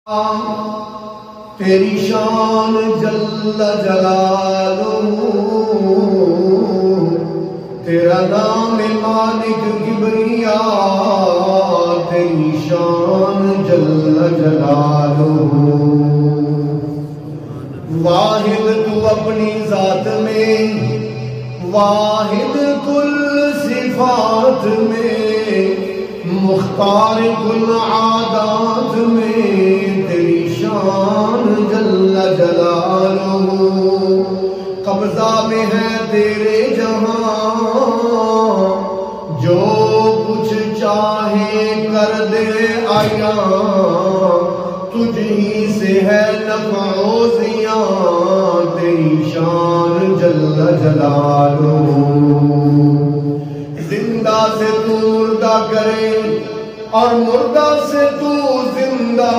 تیری شان جل جلالہ، تیرا نام مالک کبریا، تیری شان جل جلالہ۔ واحد تو اپنی ذات میں، واحد کل صفات میں، مختار کل عادات میں، تیری شان جل جلالہ۔ قبضہ میں ہے تیرے جہاں، جو کچھ چاہے کر دے عیاں، تجھ ہی سے ہے نفع و زیاں، تیری شان جل جلالہ۔ زندہ سے تو مردہ کرے اور مردہ سے تو زندہ